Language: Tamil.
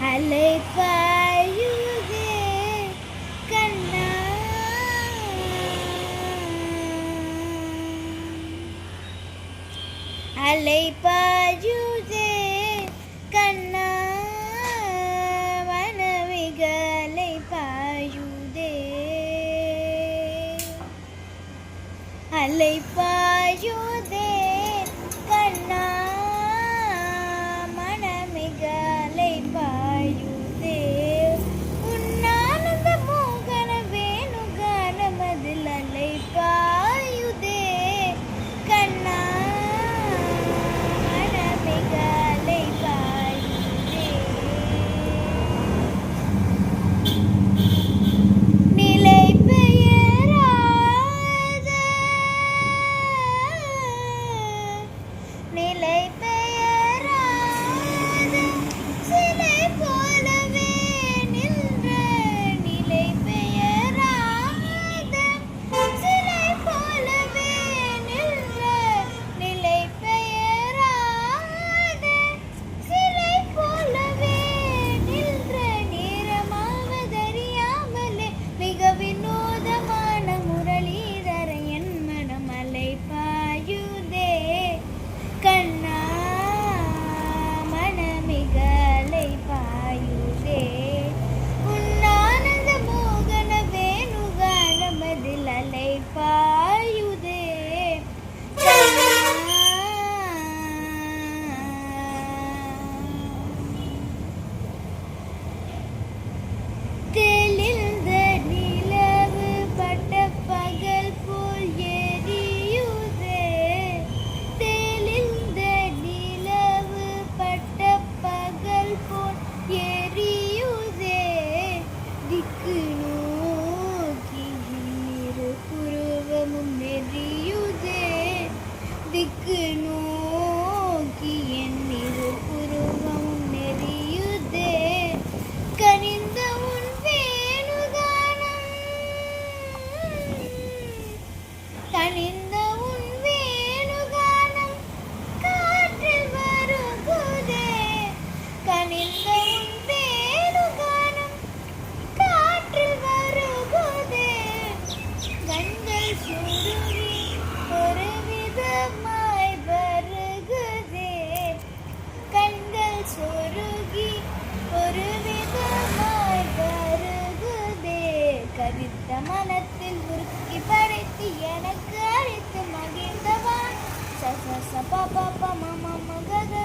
அலைபாயுதே கண்ணா அலைபாயுதே கண்ணா மனமிகளை பாயுதே அலைபாயுதே கண்ணா மனமிகளை பாயுதே உன்னானந்த மோகன வேணுகானமதில் அலைபாயுதே கண்ணா மனமிகளை பாயுதே நிலை பெயராத நிலை பெயராத சிலை போலவே நின்ற நிலை பெயராத சிலை போலவே நின்ற நிலை பெயராத சிலை போலவே நின்ற நேரமாவதறியாமலே மிக வினோதமான முரளிதர என் மனம் அலைபாயுதே கண்ணா மனமிகளை பாயுதே உன்னானந்த மோகன வேணுகானமதில் அலைபாயுதே கண்ணா தெளிந்த நிலவு பட்ட பகல் போல் எரியுதே தெளிந்த நிலவு பட்ட பகல் போல் எரியுதே திக்கு நோக்கி இரு புருவமும் எரியுதே திக்கு நோக்கி என் இரு புருவமும் எரியுதே கனிந்த உன் வேணுகானம் கனிந்த உன் வேணுகானம் காற்றில் வருகுதே கனிந்த உன் வேணுகானம் காற்றில் வருகுதே கண்கள் சுருங்கி ஒரு விதமாய் வருகுதே கண்கள் சொருகி ஒரு விதமாய் வருகுதே கவித்த மனத்தில் உருக்கி படைத்து எனக்கு அழைத்து மகிழ்ந்தவான் ச ச ச ப ப ப ம ம ம க க